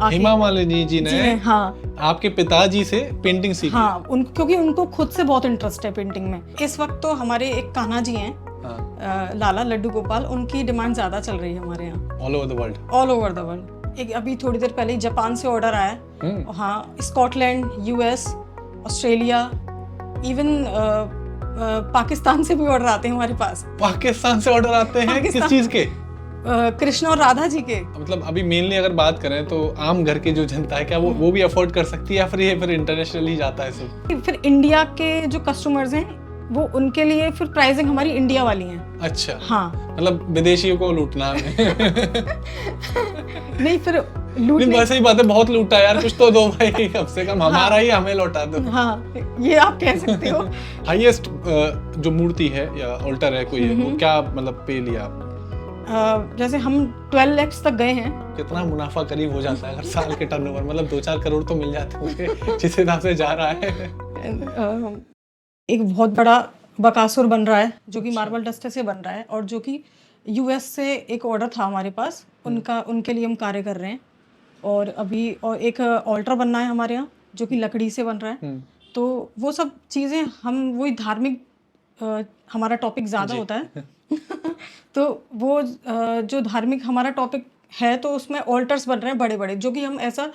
हेमा मालिनी जी ने हाँ आपके पिताजी से पेंटिंग सीखी। हाँ क्योंकि उनको खुद से बहुत इंटरेस्ट है पेंटिंग में। इस वक्त तो हमारे एक कान्हा जी हैं, लाला लड्डू गोपाल, उनकी डिमांड ज्यादा चल रही है हमारे यहाँ all over the world. All over the world. एक अभी थोड़ी देर पहले जापान से ऑर्डर आया, हाँ, Scotland, US, Australia, even Pakistan से भी ऑर्डर आते हैं हमारे पास। पाकिस्तान से ऑर्डर आते हैं? किस चीज के? कृष्ण और राधा जी के। मतलब अभी मेनली अगर बात करें तो आम घर की जो जनता है, क्या वो भी अफोर्ड कर सकती है या फिर ये फिर इंटरनेशनल ही जाता है सब? फिर इंडिया के जो कस्टमर्स हैं वो उनके लिए फिर प्राइसिंग हमारी इंडिया वाली है। अच्छा, हाँ, मतलब विदेशियों को लूटना है। नहीं फिर नहीं, वैसे ही बात है, बहुत लूटा यार, कुछ तो दो भाई, कम से कम हमारा ही हमें लौटा दो। हाँ, ये आप कह सकते हो। हाईएस्ट जो मूर्ति है या ऑल्टर है कोई है, वो क्या मतलब पे लिया आपने? जैसे हम 12 लाख तक गए हैं। कितना मुनाफा करीब हो जाता है हर साल के टर्नओवर? मतलब 2-4 करोड़ तो मिल जाते होंगे जिस हिसाब से जा रहा है। एक बहुत बड़ा बकासुर बन रहा है जो कि मार्बल डस्टर से बन रहा है, और जो कि यूएस से एक ऑर्डर था हमारे पास, उनके लिए हम कार्य कर रहे हैं। और अभी और एक ऑल्टर बनना है हमारे यहाँ जो कि लकड़ी से बन रहा है। तो वो सब चीज़ें हम वही धार्मिक, हमारा टॉपिक ज़्यादा होता है। तो वो जो धार्मिक हमारा टॉपिक है, तो उसमें ऑल्टर्स बन रहे हैं बड़े बड़े, जो कि हम ऐसा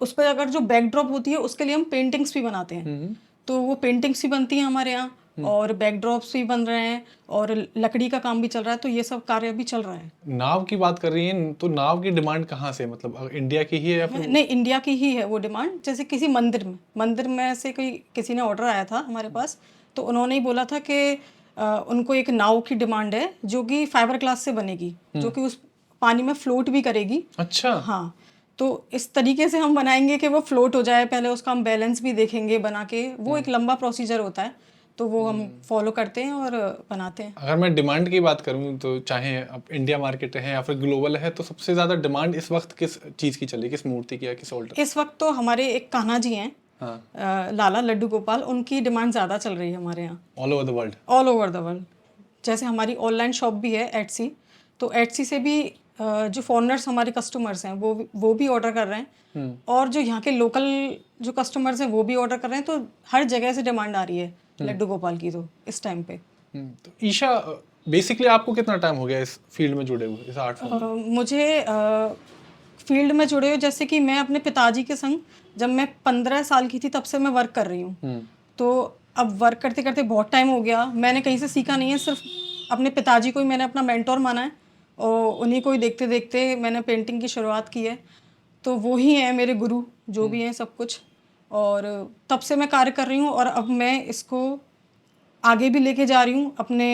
उस पर अगर जो बैकड्रॉप होती है उसके लिए हम पेंटिंग्स भी बनाते हैं। तो वो पेंटिंग्स भी बनती हैं हमारे यहाँ, और बैकड्रॉप्स भी बन रहे हैं, और लकड़ी का काम भी चल रहा है। तो ये सब कार्य भी चल रहा है। नाव की बात कर रही हैं, तो नाव की डिमांड कहाँ से, मतलब इंडिया की ही है या फिर? नहीं, इंडिया की ही है वो डिमांड। जैसे किसी मंदिर में से किसी ने ऑर्डर आया था हमारे पास, तो उन्होंने ही बोला था कि उनको एक नाव की डिमांड है जो कि फाइबर ग्लास से बनेगी, जो कि उस पानी में फ्लोट भी करेगी। अच्छा, हाँ, तो इस तरीके से हम बनाएंगे कि वो फ्लोट हो जाए। पहले उसका हम बैलेंस भी देखेंगे बना के, वो एक लंबा प्रोसीजर होता है, तो वो हम फॉलो करते हैं और बनाते हैं। अगर मैं डिमांड की बात करूं तो चाहे अब इंडिया मार्केट है या फिर ग्लोबल है, तो सबसे ज्यादा डिमांड इस वक्त किस चीज की चल रही है, किस मूर्ति की या किस ऑल्टर? इस वक्त तो हमारे एक कान्हा जी हैं, लाला लड्डू गोपाल, उनकी डिमांड ज़्यादा चल रही है हमारे यहाँ all over the world. All over the world. जैसे हमारी ऑनलाइन शॉप भी है एटसी, तो एटसी से भी जो फॉरेनर्स हमारे कस्टमर्स हैं वो भी ऑर्डर कर रहे हैं, और जो यहाँ के लोकल जो कस्टमर्स हैं वो भी ऑर्डर कर रहे हैं। तो हर जगह से डिमांड आ रही है लड्डू गोपाल की तो इस टाइम पे। तो ईशा, बेसिकली आपको कितना टाइम हो गया इस फील्ड में जुड़े हुए, इस आर्ट फॉर्म? मुझे फील्ड में जुड़े हुए, जैसे कि मैं अपने पिताजी के संग जब मैं 15 साल की थी तब से मैं वर्क कर रही हूँ। तो अब वर्क करते करते बहुत टाइम हो गया। मैंने कहीं से सीखा नहीं है, सिर्फ अपने पिताजी को ही मैंने अपना मेंटोर माना है, और उन्हीं को ही देखते देखते मैंने पेंटिंग की शुरुआत की है। तो वो ही हैं मेरे गुरु, जो भी हैं सब कुछ, और तब से मैं कार्य कर रही हूँ। और अब मैं इसको आगे भी लेके जा रही हूँ अपने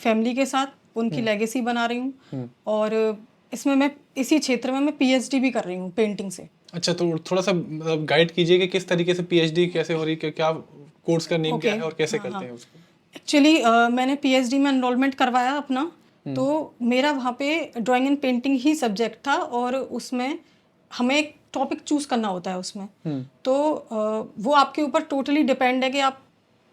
फैमिली के साथ, उनकी लेगेसी बना रही हूँ। और इसमें मैं इसी क्षेत्र में मैं पीएचडी भी कर रही हूँ पेंटिंग से। अच्छा, तो थोड़ा सा गाइड कीजिए कि किस तरीके से पीएचडी कैसे हो रही है, क्या कोर्स का नेम क्या है और कैसे करते हैं उसको? एक्चुअली मैंने पीएचडी में एनरोलमेंट करवाया अपना, तो मेरा वहाँ पे drawing and painting he subject था, और उसमें हमें एक टॉपिक चूज करना होता है उसमें। तो वो आपके ऊपर टोटली डिपेंड है कि आप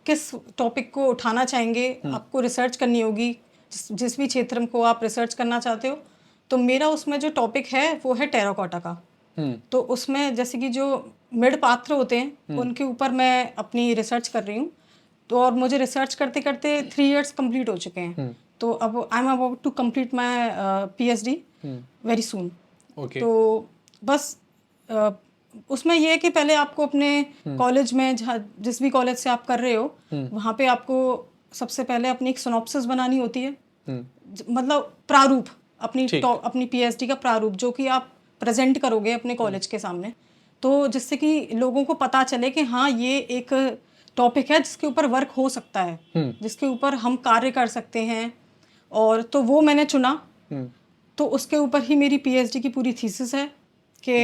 किस टॉपिक को उठाना चाहेंगे। आपको रिसर्च करनी होगी जिस भी क्षेत्र को आप रिसर्च करना चाहते हो। तो मेरा उसमें जो टॉपिक है वो है टेराकोटा का। तो उसमें जैसे कि जो मृद पात्र होते हैं उनके ऊपर मैं अपनी रिसर्च कर रही हूँ। तो और मुझे रिसर्च करते करते 3 इयर्स कंप्लीट हो चुके हैं। तो अब I am about to complete my PhD very soon. तो बस उसमें यह है कि पहले आपको अपने कॉलेज में जिस भी कॉलेज से आप कर रहे हो वहाँ पे आपको सबसे पहले अपनी एक सिनॉप्सिस बनानी होती है, मतलब प्रारूप, अपनी पीएचडी का प्रारूप जो कि आप प्रेजेंट करोगे अपने कॉलेज के सामने, तो जिससे कि लोगों को पता चले कि हाँ ये एक टॉपिक है जिसके ऊपर वर्क हो सकता है, जिसके ऊपर हम कार्य कर सकते हैं। और तो वो मैंने चुना, तो उसके ऊपर ही मेरी पीएचडी की पूरी थीसिस है कि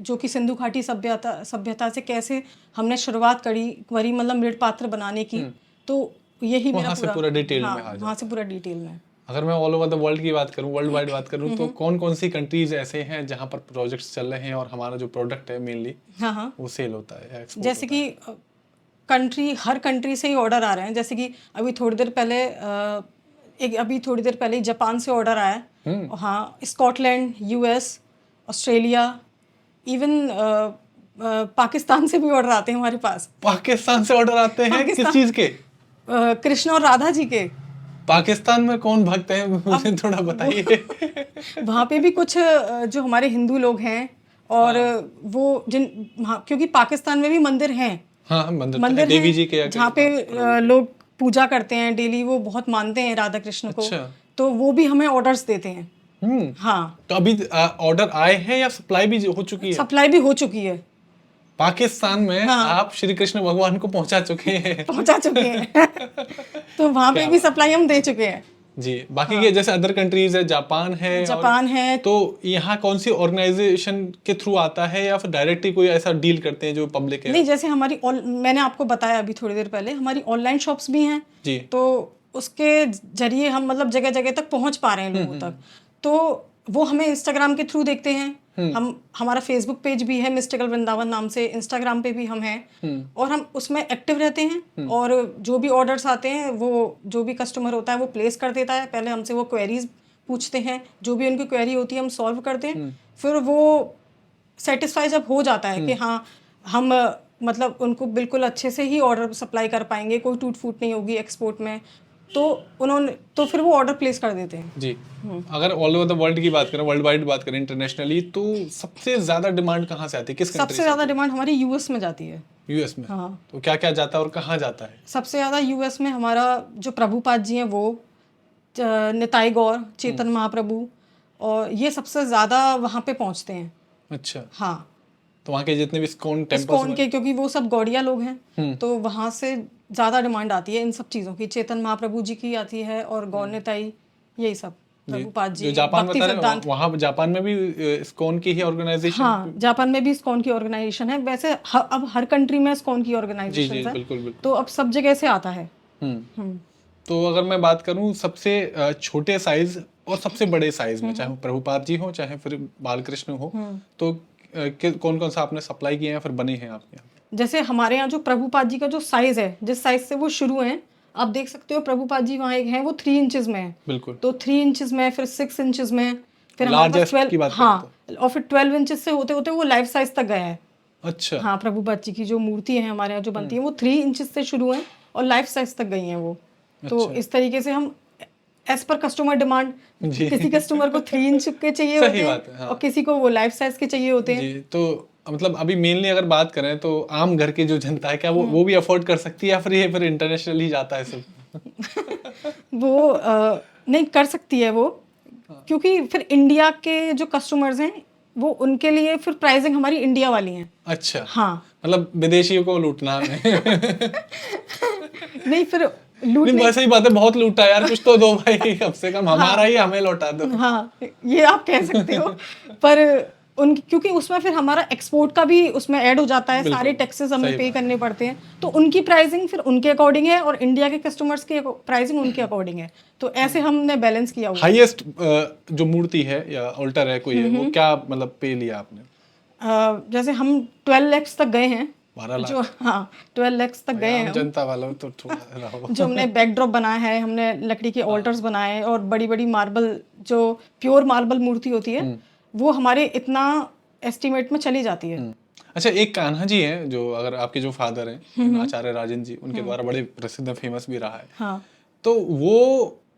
जो कि सिंधु घाटी सभ्यता से कैसे हमने शुरुआत करी मतलब मृद पात्र बनाने की। तो यही मेरा पूरा डिटेल में वहाँ से पूरा डिटेल में। अगर मैं ऑल ओवर द वर्ल्ड की बात करूं, वर्ल्ड वाइड बात करूं, तो कौन कौन सी कंट्रीज ऐसे हैं जहां पर प्रोजेक्ट्स चल रहे हैं और हमारा जो प्रोडक्ट है मेनली वो सेल होता है, जैसे कि हर कंट्री से ही ऑर्डर आ रहे हैं। जैसे कि अभी थोड़ी देर पहले जापान से ऑर्डर आया, हाँ, Scotland, US, Australia, even Pakistan से भी ऑर्डर आते हैं हमारे पास। पाकिस्तान से ऑर्डर आते हैं? किस चीज के? कृष्ण और राधा जी के। पाकिस्तान में कौन भक्त है, मुझे थोड़ा बताइए। वहाँ पे भी कुछ जो हमारे हिंदू लोग हैं और वो क्योंकि पाकिस्तान में भी मंदिर हैं। हाँ, मंदिर देवी जी के जहाँ पे लोग पूजा करते हैं डेली, वो बहुत मानते हैं राधा कृष्ण को। अच्छा। तो वो भी हमें ऑर्डर्स देते हैं। हाँ, तो अभी ऑर्डर आए हैं या सप्लाई भी हो चुकी है? सप्लाई भी हो चुकी है। पाकिस्तान में आप श्री कृष्ण भगवान को पहुंचा चुके हैं। तो वहाँ पे भी सप्लाई हम दे चुके हैं जी। बाकी के जैसे अदर कंट्रीज है, जापान है, तो यहाँ कौन सी ऑर्गेनाइजेशन के थ्रू आता है या फिर डायरेक्टली कोई ऐसा डील करते हैं जो पब्लिक है? नहीं, जैसे मैंने आपको बताया अभी थोड़ी देर पहले, हमारी ऑनलाइन शॉप्स भी हैं जी। तो उसके जरिए हम मतलब जगह जगह तक पहुंच पा रहे हैं लोगों तक। तो वो हमें इंस्टाग्राम के थ्रू देखते हैं। हमारा फेसबुक पेज भी है मिस्टिकल वृंदावन नाम से, इंस्टाग्राम पे भी हम हैं और हम उसमें एक्टिव रहते हैं। और जो भी ऑर्डर्स आते हैं वो जो भी कस्टमर होता है वो प्लेस कर देता है। पहले हमसे वो क्वेरीज पूछते हैं, जो भी उनकी क्वेरी होती है हम सॉल्व करते हैं। फिर वो सेटिस्फाई जब हो जाता है कि हाँ हम मतलब उनको बिल्कुल अच्छे से ही ऑर्डर सप्लाई कर पाएंगे, कोई टूट फूट नहीं होगी एक्सपोर्ट में, तो फिर वो ऑर्डर प्लेस कर देते हैं जी। अगर ऑल ओवर द वर्ल्ड की बात करें, वर्ल्ड वाइड बात करें, इंटरनेशनली, तो सबसे ज्यादा डिमांड कहाँ से आती है? किस कंट्री से? सबसे ज्यादा डिमांड हमारी यूएस में जाती है। यूएस में? हाँ। तो क्या क्या जाता है और कहाँ जाता है? सबसे ज्यादा यूएस में हमारा जो प्रभुपाद जी हैं वो, निताई गौर, चेतन महाप्रभु, और ये सबसे ज्यादा वहाँ पे पहुँचते हैं। अच्छा। हाँ। तो वहाँ के जितने भी इस्कॉन टेम्पल्स के, क्योंकि वो सब गौड़िया लोग हैं, तो वहाँ से ज्यादा डिमांड आती है इन सब चीजों की। चेतन महाप्रभु जी की आती है और गौर निताई, यही सब प्रभुपाद जी। जो जापान में बता रहे, वहाँ जापान में भी इस्कॉन की ही ऑर्गेनाइजेशन? हाँ, जापान में भी इस्कॉन की ऑर्गेनाइजेशन है। वैसे अब हर कंट्री में इस्कॉन की ऑर्गेनाइजेशन है। बिल्कुल। तो अब सब जगह से आता है। तो अगर मैं बात करूँ सबसे छोटे साइज और सबसे बड़े साइज में, चाहे प्रभुपाद जी हो चाहे फिर बालकृष्ण हो, तो कौन कौन सा आपने सप्लाई किए हैं फिर बने हैं आपके यहाँ? जैसे हमारे यहाँ जो प्रभुपाद जी का जो साइज है, जिस साइज से वो शुरू है, आप देख सकते हो प्रभुपाद जी वहाँ एक हैं, वो 3 इंचेस में है। बिल्कुल। तो 3 इंचेस में, फिर 6 इंचेस में, फिर हमारे पास 12, हाँ, और फिर 12 इंचेस से होते होते वो लाइफ साइज तक गया है। अच्छा। हाँ, प्रभुपाद जी की जो मूर्ति है हमारे यहाँ जो बनती है वो 3 इंचेस से शुरू है और लाइफ साइज तक गई है वो। तो इस तरीके से हम एज पर कस्टमर डिमांड, किसी कस्टमर को 3 इंच के चाहिए होते हैं और किसी को वो लाइफ साइज के चाहिए होते हैं। तो मतलब अभी मेनली अगर बात करें तो आम घर की जो जनता है, क्या वो भी अफोर्ड कर सकती है या फिर ये फिर इंटरनेशनल ही जाता है सब? वो नहीं कर सकती है वो, क्योंकि फिर इंडिया के जो कस्टमर्स हैं वो, उनके लिए फिर प्राइसिंग हमारी इंडिया वाली है। अच्छा। हाँ, मतलब विदेशियों को लूटना है। नहीं, फिर नहीं, वैसे ही बात है, बहुत लूटा यार, कुछ तो दो भाई, कम से कम हमारा ही हमें लौटा दो। हाँ, ये आप कह सकते हो। पर क्योंकि उसमें फिर हमारा एक्सपोर्ट का भी उसमें ऐड हो जाता है, सारे टैक्सेस हमें पे करने पड़ते हैं, तो उनकी प्राइसिंग फिर उनके अकॉर्डिंग है और इंडिया के कस्टमर्स की प्राइसिंग उनके अकॉर्डिंग है। तो ऐसे हमने बैलेंस किया हुआ। हाईएस्ट जो मूर्ति है या ऑल्टर है कोई है, वो क्या मतलब पे लिया आपने? जैसे हम 12 लाख तक गए हैं। 12 लाख? जो, हाँ, 12 लाख तक गए हैं जनता वालों तो थोड़ा जो हमने बैकड्रॉप बनाया है, हमने लकड़ी के ऑल्टर्स बनाए और बड़ी बड़ी मार्बल, जो प्योर मार्बल मूर्ति होती है, वो हमारे इतना एस्टिमेट में चली जाती है। अच्छा, एक कान्हा जी हैं जो, अगर आपके जो फादर हैं आचार्य राजन जी, उनके द्वारा बड़े प्रसिद्ध फेमस भी रहा है। हाँ। तो वो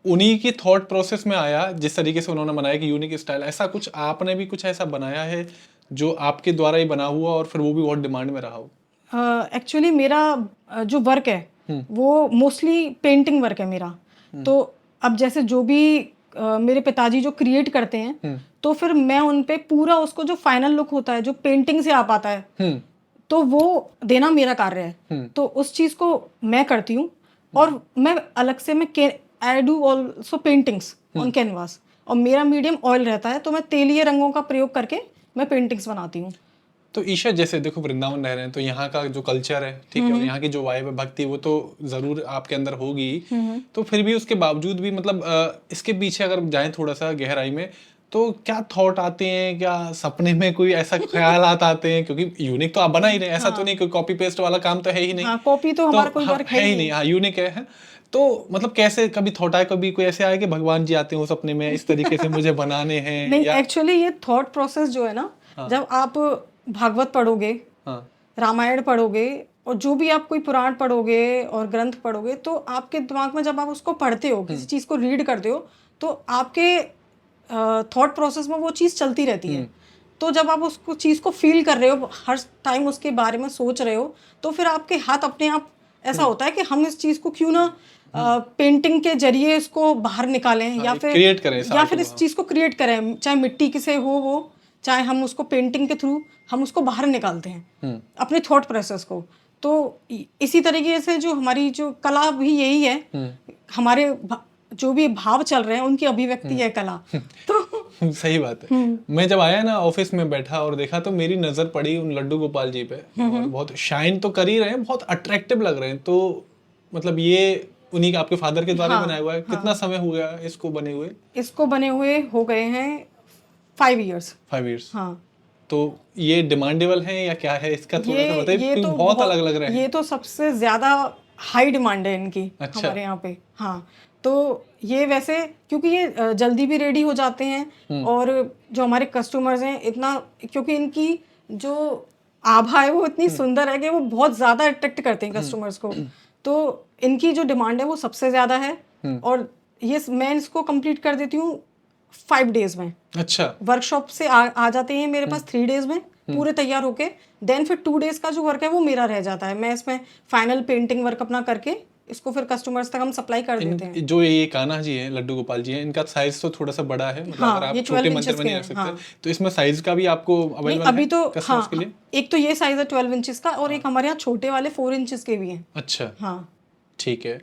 उन्हीं की थॉट प्रोसेस में आया, जिस तरीके से उन्होंने बनाया कि यूनिक स्टाइल, ऐसा कुछ आपने भी कुछ ऐसा बनाया है जो आपके द्वारा ही बना हुआ और फिर वो भी बहुत डिमांड में रहा हो? एक्चुअली मेरा जो वर्क है वो मोस्टली पेंटिंग वर्क है मेरा। तो अब जैसे जो भी मेरे पिताजी जो क्रिएट करते हैं, तो फिर मैं उन पे पूरा उसको जो फाइनल लुक होता है, जो पेंटिंग से आ पाता है, तो वो देना मेरा कार्य है। तो उस चीज को मैं करती हूँ और मैं अलग से I do also paintings on canvas, और मेरा मीडियम ऑयल रहता है, तो मैं तेलीय रंगों का प्रयोग करके मैं पेंटिंग्स बनाती हूँ। तो ईशा, जैसे देखो वृंदावन रह रहे हैं तो यहाँ का जो कल्चर है, ठीक है, और यहाँ की जो वाइब है, भक्ति, वो तो जरूर आपके अंदर होगी। तो फिर भी उसके बावजूद भी मतलब इसके पीछे अगर जाएं थोड़ा सा गहराई में, तो क्या थॉट आते हैं, क्या सपने में कोई ऐसा ख्यालात आते हैं? क्योंकि यूनिक तो आप बना ही रहे, ऐसा तो नहीं कोई कॉपी पेस्ट वाला काम तो है ही नहीं। कॉपी तो हमारा कोई वर्क है ही नहीं। हाँ, यूनिक है। तो मतलब कैसे कभी थॉट आए, कभी कोई ऐसे आए कि भगवान जी आते हो सपने में, इस तरीके से मुझे बनाने हैं? नहीं, एक्चुअली ये थॉट प्रोसेस जो है ना, जब आप भागवत पढ़ोगे, हाँ रामायण पढ़ोगे और जो भी आप कोई पुराण पढ़ोगे और ग्रंथ पढ़ोगे, तो आपके दिमाग में जब आप उसको पढ़ते हो, किसी चीज़ को रीड करते हो, तो आपके थॉट प्रोसेस में वो चीज़ चलती रहती है। तो जब आप उसको चीज़ को फील कर रहे हो, हर टाइम उसके बारे में सोच रहे हो, तो फिर आपके हाथ अपने आप ऐसा होता है कि हम इस चीज़ को क्यों ना पेंटिंग के जरिए इसको बाहर निकालें, या फिर क्रिएट करें इस या art फिर को, इस चीज़ को क्रिएट करें, चाहे मिट्टी के से हो वो, चाहे हम उसको पेंटिंग के थ्रू हम उसको बाहर निकालते हैं अपने थॉट प्रोसेस को। तो इसी तरीके से जो हमारी जो कला भी यही है, हमारे जो भी भाव चल रहे हैं उनकी अभिव्यक्ति है कला। तो सही बात है। मैं जब आया ना ऑफिस में बैठा और देखा तो मेरी नजर पड़ी उन लड्डू गोपाल जी पे, और बहुत शाइन तो कर ही रहे हैं, बहुत अट्रैक्टिव लग रहे हैं। तो मतलब ये उन्हीं का आपके फादर के द्वारा बनाया हुआ है? कितना समय हो गया इसको बने हुए? इसको बने हुए हो गए हैं 5 इयर्स। 5 इयर्स। हाँ। तो ये डिमांडेबल है या क्या है, इसका थोड़ा सा बताइए, ये क्योंकि तो बहुत अलग लग रहे हैं। ये तो सबसे ज्यादा हाई डिमांड है इनकी। अच्छा। हमारे यहाँ पे। हाँ, तो ये वैसे क्योंकि ये जल्दी भी रेडी हो जाते हैं, और जो हमारे कस्टमर्स हैं इतना, क्योंकि इनकी जो आभा है वो इतनी सुंदर है कि वो बहुत ज्यादा अट्रैक्ट करते हैं कस्टमर्स को। तो इनकी जो डिमांड है वो सबसे ज्यादा है, और ये मैं इसको कंप्लीट कर देती हूँ 5 डेज में। अच्छा। वर्कशॉप से आ जाते हैं मेरे पास 3 डेज में पूरे तैयार होके, देन फिर 2 डेज का जो वर्क है वो मेरा रह जाता है। मैं इसमें फाइनल पेंटिंग वर्क अपना करके इसको फिर कस्टमर्स तक हम सप्लाई कर देते हैं। जो ये कान्हा जी हैं, लड्डू गोपाल जी हैं, इनका साइज तो थोड़ा सा बड़ा है, मतलब हाँ, अगर आप ये छोटे 12 मंदिर में नहीं रख इंचेस के सकते, हैं, तो इसमें साइज का भी आपको अवेलेबल अभी है तो कस्टमर्स हाँ, के लिए? एक तो ये साइज है 12 इंचेस का, और एक हमारे यहाँ छोटे वाले 4 इंचेस के भी हैं। अच्छा। हाँ, ठीक है।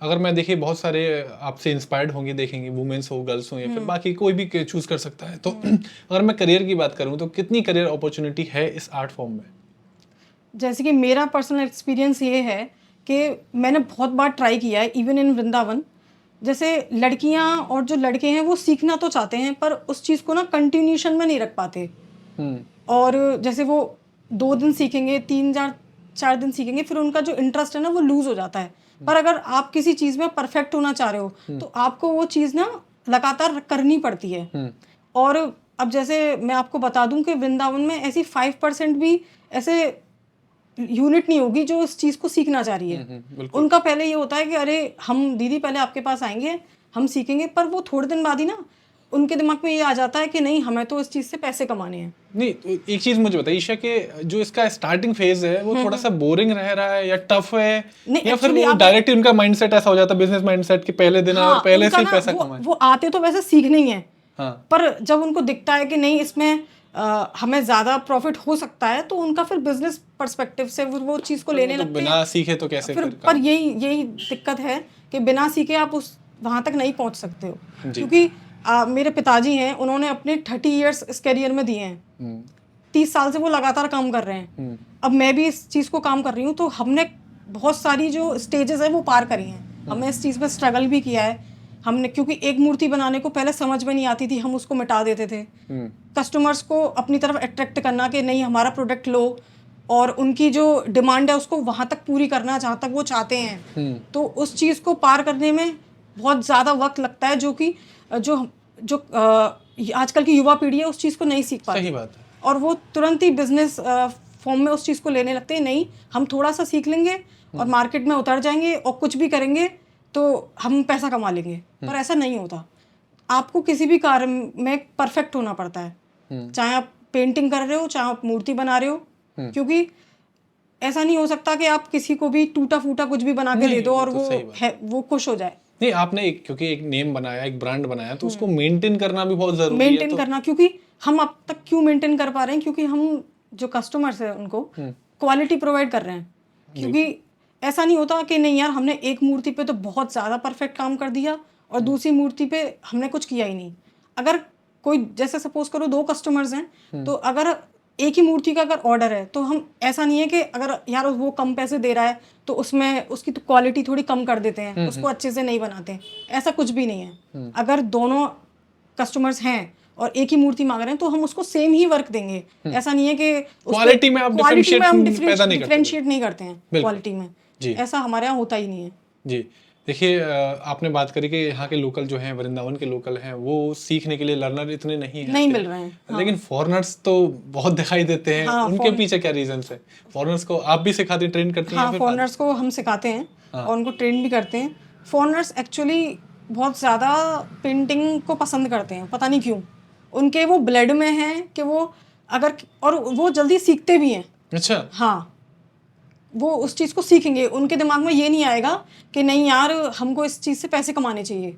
अगर मैं देखिए बहुत सारे आपसे इंस्पायर्ड होंगे, देखेंगे, वुमेन्स हो, गर्ल्स हो, या फिर बाकी कोई भी चूज कर सकता है, तो अगर मैं करियर की बात करूं तो कितनी करियर अपॉर्चुनिटी है इस आर्ट फॉर्म में? जैसे कि मेरा पर्सनल एक्सपीरियंस ये है कि मैंने बहुत बार ट्राई किया है, इवन इन वृंदावन। जैसे लड़कियां और जो लड़के हैं वो सीखना तो चाहते हैं, पर उस चीज़ को ना कंटिन्यूशन में नहीं रख पाते। और जैसे वो 2 दिन सीखेंगे, 3-4 दिन सीखेंगे, फिर उनका जो इंटरेस्ट है ना वो लूज हो जाता है। पर अगर आप किसी चीज़ में परफेक्ट होना चाह रहे हो, तो आपको वो चीज़ ना लगातार करनी पड़ती है। और अब जैसे मैं आपको बता दूं कि वृंदावन में ऐसी 5% भी ऐसे यूनिट नहीं होगी जो इस चीज़ को सीखना चाह रही है। उनका पहले ये होता है कि अरे हम दीदी पहले आपके पास आएंगे, हम सीखेंगे, पर वो थोड़े दिन बाद ही ना उनके दिमाग में ये आ जाता है कि नहीं, हमें तो इस चीज़ से पैसे कमाने हैं। नहीं, तो एक चीज मुझे बताइए ईशा, कि जो इसका स्टार्टिंग फेज है वो थोड़ा सा बोरिंग रह रहा है या टफ है, या फिर वो डायरेक्ट उनका माइंडसेट ऐसा हो जाता है, बिजनेस माइंडसेट, कि पहले दिन और पहले से ही पैसा कमाए? वो आते तो वैसे सीखने ही है, हाँ। पर जब उनको दिखता है कि नहीं इसमें हमें ज्यादा प्रॉफिट हो सकता है, तो उनका फिर बिजनेस पर्सपेक्टिव से वो चीज को लेने लगते हैं। बिना सीखे तो कैसे फिर पर यही दिक्कत है कि बिना सीखे आप उस वहां तक नहीं पहुंच सकते हो। क्योंकि मेरे पिताजी हैं, उन्होंने अपने 30 इयर्स इस करियर में दिए हैं। 30 साल से वो लगातार काम कर रहे हैं। अब मैं भी इस चीज़ को काम कर रही हूँ, तो हमने बहुत सारी जो स्टेजेस है वो पार करी हैं। हमने इस चीज़ में स्ट्रगल भी किया है हमने, क्योंकि एक मूर्ति बनाने को पहले समझ में नहीं आती थी, हम उसको मिटा देते थे। कस्टमर्स को अपनी तरफ अट्रैक्ट करना कि नहीं हमारा प्रोडक्ट लो, और उनकी जो डिमांड है उसको वहाँ तक पूरी करना जहाँ तक वो चाहते हैं। तो उस चीज़ को पार करने में बहुत ज़्यादा वक्त लगता है, जो कि जो आजकल की युवा पीढ़ी है उस चीज़ को नहीं सीख पाती। सही बात है। और वो तुरंत ही बिजनेस फॉर्म में उस चीज़ को लेने लगते हैं। नहीं, हम थोड़ा सा सीख लेंगे और मार्केट में उतर जाएंगे और कुछ भी करेंगे तो हम पैसा कमा लेंगे। पर ऐसा नहीं होता। आपको किसी भी कार्य में परफेक्ट होना पड़ता है, चाहे आप पेंटिंग कर रहे हो, चाहे आप मूर्ति बना रहे हो। क्योंकि ऐसा नहीं हो सकता कि आप किसी को भी टूटा फूटा कुछ भी बना के दे दो और वो खुश हो जाए। नहीं, आपने क्योंकि एक नेम बनाया, एक ब्रांड बनाया, तो उसको मेंटेन करना भी बहुत जरूरी है। मेंटेन करना, क्योंकि हम अब तक क्यों मेंटेन कर पा रहे हैं, क्योंकि हम जो कस्टमर्स है उनको क्वालिटी प्रोवाइड कर रहे हैं। क्योंकि ऐसा नहीं होता कि नहीं यार हमने एक मूर्ति पे तो बहुत ज़्यादा परफेक्ट काम कर दिया और दूसरी मूर्ति पे हमने कुछ किया ही नहीं। अगर कोई जैसे सपोज करो 2 कस्टमर्स हैं, तो अगर एक ही मूर्ति का अगर ऑर्डर है, तो हम ऐसा नहीं है कि अगर यार वो कम पैसे दे रहा है तो उसमें उसकी तो क्वालिटी थोड़ी कम कर देते हैं, उसको अच्छे से नहीं बनाते हैं। ऐसा कुछ भी नहीं है। अगर दोनों कस्टमर्स हैं और एक ही मूर्ति मांग रहे हैं, तो हम उसको सेम ही वर्क देंगे। ऐसा नहीं है कि क्वालिटी में हम डिफरेंशिएट नहीं करते हैं क्वालिटी में। ऐसा हमारे यहाँ होता ही नहीं है। जी। देखिए आपने बात करी कि यहाँ के लोकल जो हैं, वृंदावन के लोकल हैं, वो सीखने के लिए लर्नर इतने नहीं नहीं मिल रहे हैं। हाँ। लेकिन फॉरेनर्स तो बहुत दिखाई देते हैं। हाँ, उनके पीछे क्या रीजन है? फॉरेनर्स को आप भी सिखाते हैं, ट्रेन करती हैं? हाँ, फॉरेनर्स को हम सिखाते हैं और उनको ट्रेन भी करते हैं। फॉरेनर्स एक्चुअली बहुत ज़्यादा पेंटिंग को पसंद करते हैं, पता नहीं क्यों। उनके वो ब्लड में है कि वो अगर, और वो जल्दी सीखते भी हैं। अच्छा। हाँ, वो उस चीज़ को सीखेंगे। उनके दिमाग में ये नहीं आएगा कि नहीं यार हमको इस चीज़ से पैसे कमाने चाहिए।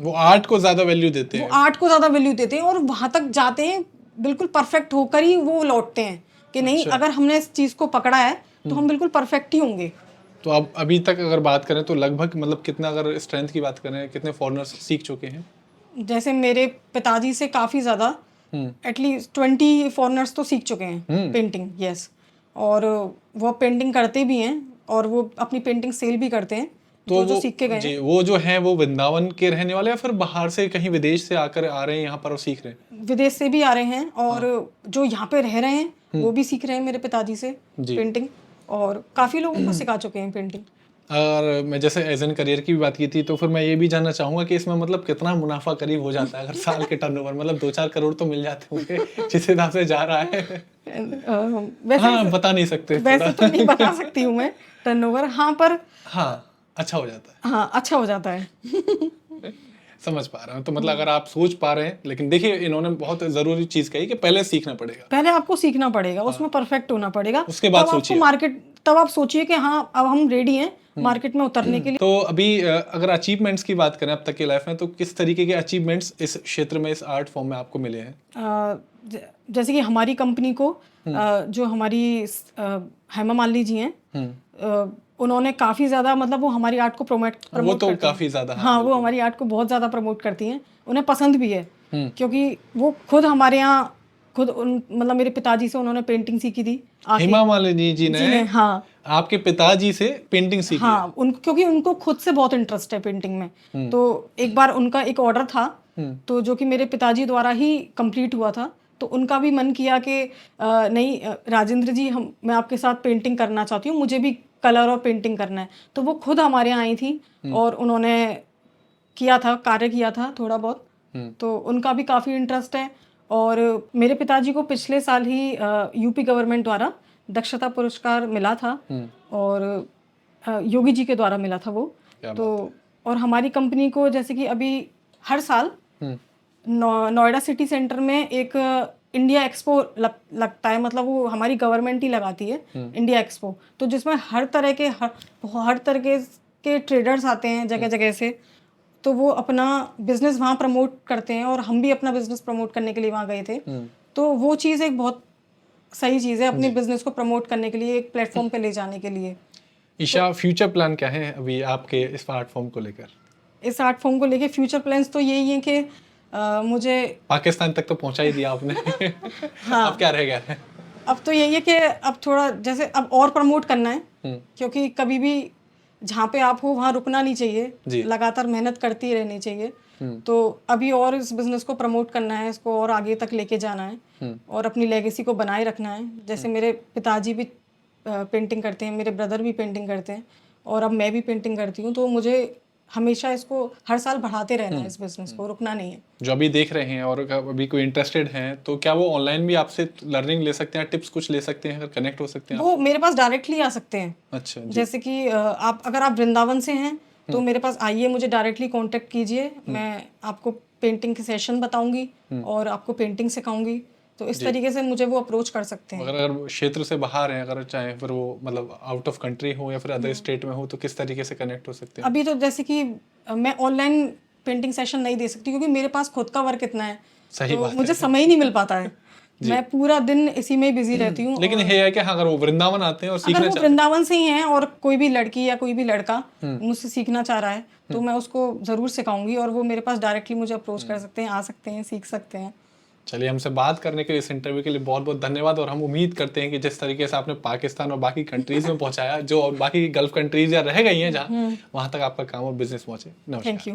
वो आर्ट को ज़्यादा वैल्यू देते हैं। वो आर्ट को ज़्यादा वैल्यू देते हैं और वहाँ तक जाते हैं बिल्कुल परफेक्ट होकर ही वो लौटते हैं कि नहीं, अगर हमने इस चीज़ को पकड़ा है तो हम बिल्कुल परफेक्ट ही होंगे। तो अब अभी तक अगर बात करें तो लगभग मतलब कितना, अगर स्ट्रेंथ की बात करें, कितने फॉरेनर्स सीख चुके हैं? जैसे मेरे पिताजी से काफ़ी ज़्यादा, एटलीस्ट 20 फॉरेनर्स तो सीख चुके हैं पेंटिंग। यस, और वो पेंटिंग करते भी हैं और वो अपनी पेंटिंग सेल भी करते हैं। तो जो सीख के गए जी, वो जो हैं वो वृंदावन के रहने वाले या फिर बाहर से कहीं विदेश से आकर आ रहे हैं यहाँ पर और सीख रहे हैं? विदेश से भी आ रहे हैं और जो यहाँ पे रह रहे हैं वो भी सीख रहे हैं मेरे पिताजी से पेंटिंग, और काफ़ी लोगों को सिखा चुके हैं पेंटिंग। और मैं जैसे एज एन करियर की भी बात की थी, तो फिर मैं ये भी जानना चाहूँगा कि इसमें मतलब कितना मुनाफा करीब हो जाता है अगर साल के टर्नओवर, मतलब 2-4 करोड़ तो मिल जाते होंगे जिस हिसाब से जा रहा है। वैसे हाँ, बता नहीं सकते। वैसे तो नहीं बता सकती हूँ मैं टर्नओवर। हाँ, पर हाँ, अच्छा हो जाता है। हाँ, अच्छा हो जाता है। समझ पा रहा हूँ। तो मतलब अगर आप सोच पा रहे हैं, लेकिन देखिए इन्होंने बहुत ज़रूरी चीज़ कही कि पहले सीखना पड़ेगा। पहले आपको सीखना पड़ेगा, उसमें परफेक्ट होना पड़ेगा, उसके बाद सोचिए। तब आप सोचिए कि हाँ अब हम रेडी हैं मार्केट में उतरने के लिए। तो अभी अगर अचीवमेंट्स की बात करें अब तक की लाइफ में, तो किस तरीके के अचीवमेंट्स इस क्षेत्र में, इस आर्ट फॉर्म में आपको मिले हैं? जैसे कि हमारी कंपनी को जो हमारी हेमा मालिनी जी हैं, उन्होंने काफ़ी ज़्यादा, मतलब वो हमारी आर्ट को प्रमोट वो तो करती काफ़ी ज़्यादा। हाँ, वो हमारी आर्ट को बहुत ज़्यादा प्रमोट करती हैं, उन्हें पसंद भी है। क्योंकि वो खुद हमारे यहाँ मतलब मेरे पिताजी से उन्होंने पेंटिंग सीखी थी। हेमा मालिनी जी ने हाँ, आपके पिताजी से पेंटिंग सीखी? हाँ, क्योंकि उनको खुद से बहुत इंटरेस्ट है पेंटिंग में। तो एक बार उनका एक ऑर्डर था, तो जो कि मेरे पिताजी द्वारा ही कंप्लीट हुआ था, तो उनका भी मन किया कि नहीं राजेंद्र जी, मैं आपके साथ पेंटिंग करना चाहती हूँ, मुझे भी कलर और पेंटिंग करना है। तो वो खुद हमारे यहाँ आई थी और उन्होंने कार्य किया था थोड़ा बहुत। तो उनका भी काफ़ी इंटरेस्ट है। और मेरे पिताजी को पिछले साल ही यूपी गवर्नमेंट द्वारा दक्षता पुरस्कार मिला था, और योगी जी के द्वारा मिला था वो। तो और हमारी कंपनी को जैसे कि अभी हर साल नोएडा सिटी सेंटर में एक इंडिया एक्सपो लगता है, मतलब वो हमारी गवर्नमेंट ही लगाती है इंडिया एक्सपो। तो जिसमें हर तरह के ट्रेडर्स आते हैं जगह जगह से, तो वो अपना बिजनेस वहाँ प्रमोट करते हैं और हम भी अपना बिजनेस प्रमोट करने के लिए वहाँ गए थे। तो वो चीज़ एक बहुत सही चीज़ है, अपने बिजनेस को प्रमोट करने के लिए, एक प्लेटफॉर्म पे ले जाने के लिए। ईशा, फ्यूचर प्लान क्या है अभी आपके इस आर्ट फॉर्म को लेकर? इस आर्ट फॉर्म को लेकर फ्यूचर प्लान्स तो यही है कि मुझे पाकिस्तान तक तो पहुंचा ही दिया आपने। हाँ, अब क्या रह गया है? अब तो यही है कि अब थोड़ा जैसे अब और प्रमोट करना है, क्योंकि कभी भी जहाँ पे आप हो वहाँ रुकना नहीं चाहिए, लगातार मेहनत करती रहनी चाहिए। तो अभी और इस बिजनेस को प्रमोट करना है, इसको और आगे तक लेके जाना है और अपनी लेगेसी को बनाए रखना है। जैसे मेरे पिताजी भी पेंटिंग करते हैं, मेरे ब्रदर भी पेंटिंग करते हैं और अब मैं भी पेंटिंग करती हूँ। तो मुझे हमेशा इसको हर साल बढ़ाते रहना है, इस बिजनेस को रुकना नहीं है। जो अभी देख रहे हैं और अभी कोई इंटरेस्टेड हैं, तो क्या वो ऑनलाइन भी आपसे लर्निंग ले सकते हैं, टिप्स कुछ ले सकते हैं, अगर कनेक्ट हो सकते हैं? वो मेरे पास डायरेक्टली आ सकते हैं। अच्छा जी। जैसे कि अगर आप वृंदावन से हैं तो मेरे पास आइए, मुझे डायरेक्टली कांटेक्ट कीजिए, मैं आपको पेंटिंग के सेशन बताऊंगी और आपको पेंटिंग सिखाऊंगी। तो इस तरीके से मुझे वो अप्रोच कर सकते हैं। अगर क्षेत्र से बाहर हैं, अगर चाहे फिर वो मतलब आउट ऑफ कंट्री हो या फिर अदर स्टेट में हो, तो किस तरीके से कनेक्ट हो सकते हैं? अभी तो जैसे कि मैं ऑनलाइन पेंटिंग सेशन नहीं दे सकती, क्योंकि मेरे पास खुद का वर्क इतना है। सही बात है। मुझे समय ही नहीं मिल पाता है। मैं पूरा दिन इसी में बिजी रहती हूँ। लेकिन ये है कि हाँ, अगर वो वृंदावन आते हैं और सीखना अगर वो वृंदावन से ही हैं और कोई भी लड़की या कोई भी लड़का मुझसे सीखना चाह रहा है, तो मैं उसको ज़रूर सिखाऊंगी और वो मेरे पास डायरेक्टली मुझे अप्रोच कर सकते हैं, आ सकते हैं, सीख सकते हैं। चलिए, हमसे बात करने के लिए, इस इंटरव्यू के लिए बहुत बहुत धन्यवाद। और हम उम्मीद करते हैं कि जिस तरीके से आपने पाकिस्तान और बाकी कंट्रीज में पहुंचाया, जो बाकी गल्फ कंट्रीज या रह गई हैं जहाँ, वहाँ तक आपका काम और बिजनेस पहुंचे। नमस्कार। Thank you.